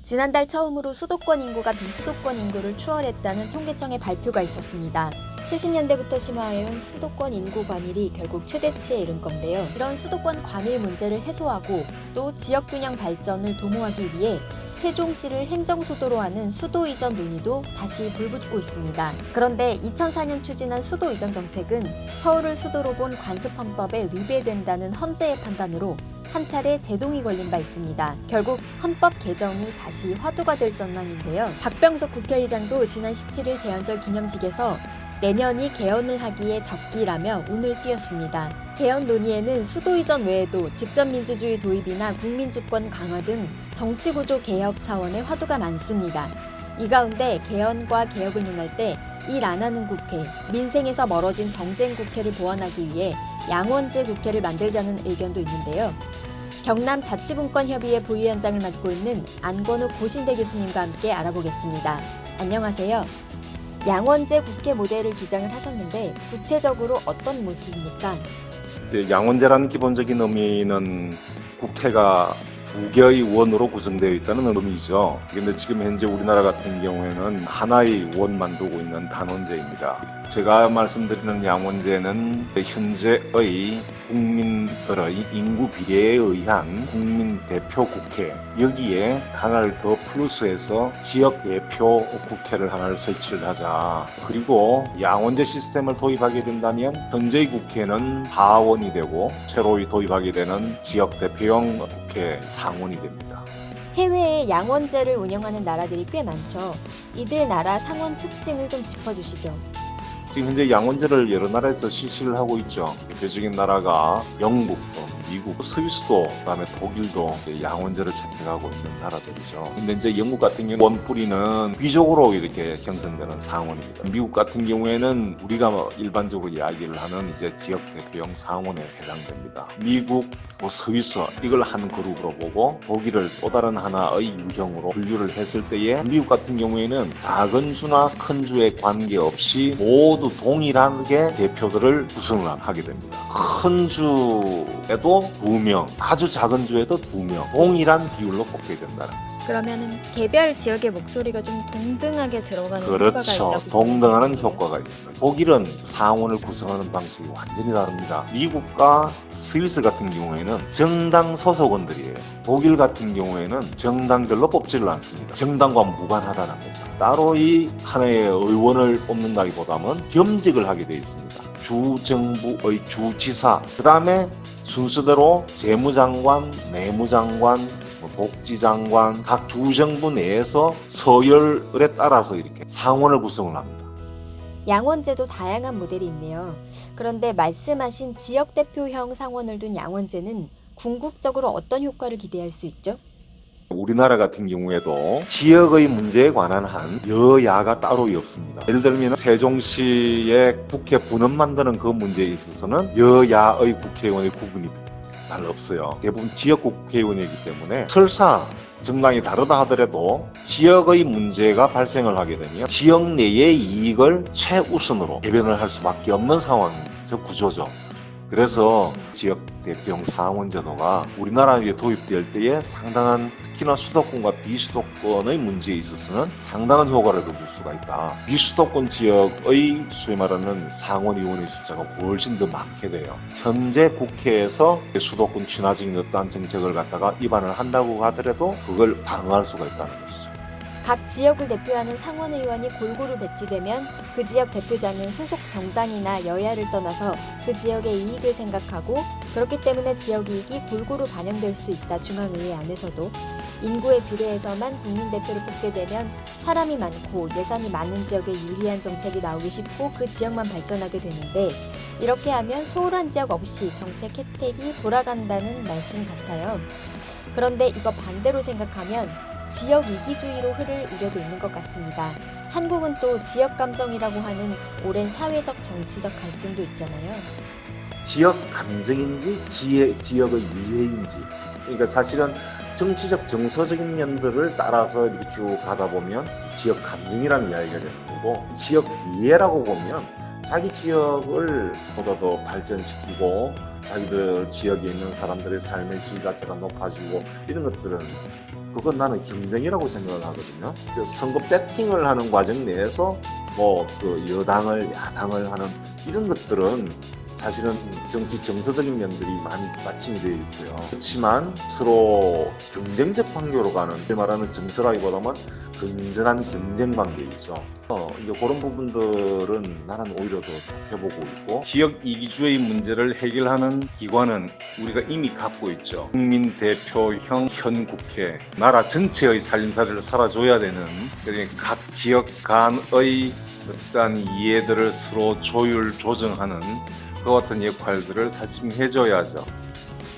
지난달 처음으로 수도권 인구가 비수도권 인구를 추월했다는 통계청의 발표가 있었습니다. 70년대부터 심화해온 수도권 인구 과밀이 결국 최대치에 이른 건데요. 이런 수도권 과밀 문제를 해소하고 또 지역균형 발전을 도모하기 위해 세종시를 행정수도로 하는 수도 이전 논의도 다시 불붙고 있습니다. 그런데 2004년 추진한 수도 이전 정책은 서울을 수도로 본 관습헌법에 위배된다는 헌재의 판단으로 한 차례 제동이 걸린 바 있습니다. 결국 헌법 개정이 다시 화두가 될 전망인데요. 박병석 국회의장도 지난 17일 제헌절 기념식에서 내년이 개헌을 하기에 적기라며 운을 띄웠습니다. 개헌 논의에는 수도 이전 외에도 직접민주주의 도입이나 국민주권 강화 등 정치구조 개혁 차원의 화두가 많습니다. 이 가운데 개헌과 개혁을 논할 때 일 안 하는 국회, 민생에서 멀어진 정쟁 국회를 보완하기 위해 양원제 국회를 만들자는 의견도 있는데요. 경남 자치분권협의회 부위원장을 맡고 있는 안건욱 고신대 교수님과 함께 알아보겠습니다. 안녕하세요. 양원제 국회 모델을 주장을 하셨는데 구체적으로 어떤 모습입니까? 이제 양원제라는 기본적인 의미는 국회가 두 개의 원으로 구성되어 있다는 의미죠. 그런데 지금 현재 우리나라 같은 경우에는 하나의 원만 두고 있는 단원제입니다. 제가 말씀드리는 양원제는 현재의 국민들의 인구 비례에 의한 국민 대표 국회, 여기에 하나를 더 플러스해서 지역 대표 국회를 하나를 설치를 하자. 그리고 양원제 시스템을 도입하게 된다면 현재의 국회는 하원이 되고 새로 도입하게 되는 지역 대표형 국회 상원이 됩니다. 해외에 양원제를 운영하는 나라들이 꽤 많죠. 이들 나라 상원 특징을 좀 짚어주시죠. 지금 현재 양원제를 여러 나라에서 실시를 하고 있죠. 대표적인 나라가 영국, 미국, 스위스도, 그다음에 독일도 양원제를 채택하고 있는 나라들이죠. 근데 이제 영국 같은 경우 원뿌리는 귀족으로 이렇게 형성되는 상원입니다. 미국 같은 경우에는 우리가 일반적으로 이야기를 하는 이제 지역 대표형 상원에 해당됩니다. 미국, 스위스 이걸 한 그룹으로 보고 독일을 또 다른 하나의 유형으로 분류를 했을 때에 미국 같은 경우에는 작은 주나 큰 주에 관계없이 모두 동일하게 대표들을 구성을 하게 됩니다. 큰 주에도 2명, 아주 작은 주에도 2명, 동일한 비율로 뽑게 된다는 거죠. 그러면은 개별 지역의 목소리가 좀 동등하게 들어가는 효과가 그렇죠. 있다고 동등하는 효과가 있습니다. 독일은 상원을 구성하는 방식이 완전히 다릅니다. 미국과 스위스 같은 경우에는 정당 소속원들이에요. 독일 같은 경우에는 정당별로 뽑지를 않습니다. 정당과 무관하다는 거죠. 따로 이 하나의 의원을 뽑는다기보다는 겸직을 하게 되어 있습니다. 주정부의 주지사, 그 다음에 순서대로 재무장관, 내무장관, 복지장관, 각 주정부 내에서 서열에 따라서 이렇게 상원을 구성을 합니다. 양원제도 다양한 모델이 있네요. 그런데 말씀하신 지역 대표형 상원을 둔 양원제는 궁극적으로 어떤 효과를 기대할 수 있죠? 우리나라 같은 경우에도 지역의 문제에 관한 한 여야가 따로 없습니다. 예를 들면 세종시의 국회 분원 만드는 그 문제에 있어서는 여야의 국회의원의 구분이 잘 없어요. 대부분 지역 국회의원이기 때문에 설사 정당이 다르다 하더라도 지역의 문제가 발생을 하게 되면 지역 내의 이익을 최우선으로 대변을 할 수밖에 없는 상황, 즉 구조죠. 그래서 지역 대표형 상원 제도가 우리나라에 도입될 때에 상당한, 특히나 수도권과 비수도권의 문제에 있어서는 상당한 효과를 거둘 수가 있다. 비수도권 지역의 소위 말하는 상원 의원의 숫자가 훨씬 더 많게 돼요. 현재 국회에서 수도권 친화적인 어떠한 정책을 갖다가 입안을 한다고 하더라도 그걸 방어할 수가 있다는 것이죠. 각 지역을 대표하는 상원 의원이 골고루 배치되면 그 지역 대표자는 소속 정당이나 여야를 떠나서 그 지역의 이익을 생각하고, 그렇기 때문에 지역 이익이 골고루 반영될 수 있다. 중앙의회 안에서도 인구에 비례해서만 국민대표를 뽑게 되면 사람이 많고 예산이 많은 지역에 유리한 정책이 나오기 쉽고 그 지역만 발전하게 되는데, 이렇게 하면 소홀한 지역 없이 정책 혜택이 돌아간다는 말씀 같아요. 그런데 이거 반대로 생각하면 지역 이기주의로 흐를 우려도 있는 것 같습니다. 한국은 또 지역 감정이라고 하는 오랜 사회적 정치적 갈등도 있잖아요. 지역 감정인지 지역의 유해인지, 그러니까 사실은 정치적 정서적인 면들을 따라서 이렇게 쭉 가다 보면 지역 감정이라는 이야기가 되는 거고, 지역 이해라고 보면 자기 지역을 보다 더 발전시키고 자기들 지역에 있는 사람들의 삶의 질 자체가 높아지고 이런 것들은 그건 나는 경쟁이라고 생각을 하거든요. 그 선거 배팅을 하는 과정 내에서 뭐 그 여당을 야당을 하는 이런 것들은 사실은 정치 정서적인 면들이 많이 마침이 되어 있어요. 그렇지만 서로 경쟁적 관계로 가는, 제 말하는 정서라기보다는 건전한 경쟁 관계이죠. 이제 그런 부분들은 나는 오히려 더 좋게 보고 있고, 지역 이기주의 문제를 해결하는 기관은 우리가 이미 갖고 있죠. 국민 대표형 현 국회, 나라 전체의 살림살이를 살아줘야 되는, 그러니까 각 지역 간의 어떠한 이해들을 서로 조정하는 그 같은 역할들을 사실 해줘야죠.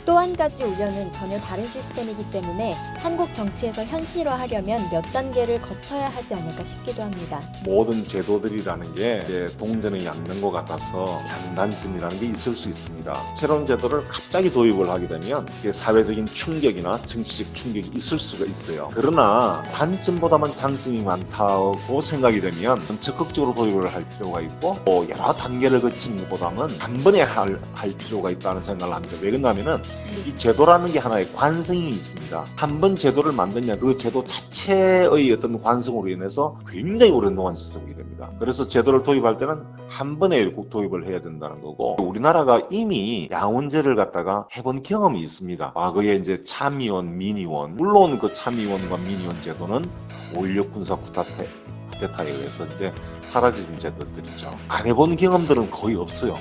또 한 가지 우려는 전혀 다른 시스템이기 때문에 한국 정치에서 현실화하려면 몇 단계를 거쳐야 하지 않을까 싶기도 합니다. 모든 제도들이라는 게 이제 동전의 양면 것 같아서 장단점이라는 게 있을 수 있습니다. 새로운 제도를 갑자기 도입을 하게 되면 이게 사회적인 충격이나 정치적 충격이 있을 수가 있어요. 그러나 단점보다는 장점이 많다고 생각이 되면 적극적으로 도입을 할 필요가 있고, 또 여러 단계를 거치는 것보다는 한 번에 할 필요가 있다는 생각을 합니다. 왜 그러냐면은 이 제도라는 게 하나의 관성이 있습니다. 한 번 제도를 만드냐 그 제도 자체의 어떤 관성으로 인해서 굉장히 오랜 동안 지속이 됩니다. 그래서 제도를 도입할 때는 한 번에 꼭 도입을 해야 된다는 거고, 우리나라가 이미 양원제를 갖다가 해본 경험이 있습니다. 과거에 이제 참의원, 민의원, 물론 그 참의원과 민의원 제도는 5.16 군사 쿠데타에 의해서 이제 사라진 제도들이죠. 안 해본 경험들은 거의 없어요.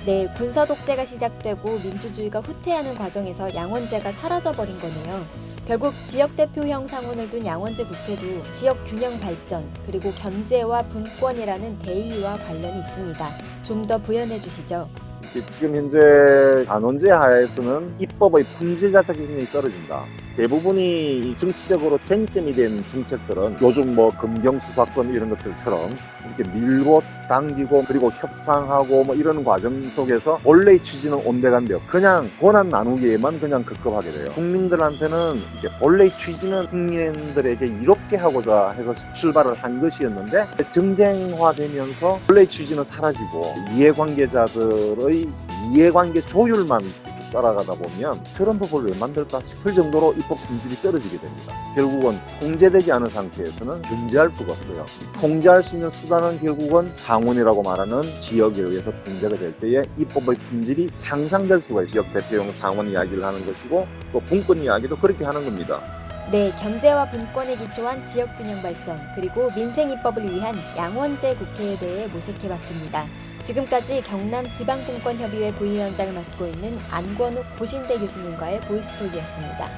네, 군사 독재가 시작되고 민주주의가 후퇴하는 과정에서 양원제가 사라져버린 거네요. 결국 지역 대표형 상원을 둔 양원제 국회도 지역 균형 발전 그리고 견제와 분권이라는 대의와 관련이 있습니다. 좀 더 부연해 주시죠. 지금 현재 단원제 하에서는 입법의 품질 자체가 굉장히 떨어진다. 대부분이 정치적으로 쟁점이 된 정책들은 요즘 뭐 검경수사권 이런 것들처럼 이렇게 밀고 당기고 그리고 협상하고 뭐 이런 과정 속에서 원래의 취지는 온데간데요. 그냥 권한 나누기에만 그냥 급급하게 돼요. 국민들한테는 이제 원래의 취지는 국민들에게 이롭게 하고자 해서 출발을 한 것이었는데 정쟁화되면서 원래의 취지는 사라지고 이해관계자들의 이해관계 조율만 쭉 따라가다 보면 저런 법을 왜 만들까 싶을 정도로 입법 품질이 떨어지게 됩니다. 결국은 통제되지 않은 상태에서는 견제할 수가 없어요. 통제할 수 있는 수단은 결국은 상원이라고 말하는 지역에 의해서 통제가 될 때에 입법의 품질이 상상될 수가 있어요. 지역 대표용 상원 이야기를 하는 것이고 또 분권 이야기도 그렇게 하는 겁니다. 네, 경제와 분권에 기초한 지역 균형 발전 그리고 민생 입법을 위한 양원제 국회에 대해 모색해봤습니다. 지금까지 경남지방분권협의회 부위원장을 맡고 있는 안권욱 고신대 교수님과의 보이스톡이었습니다.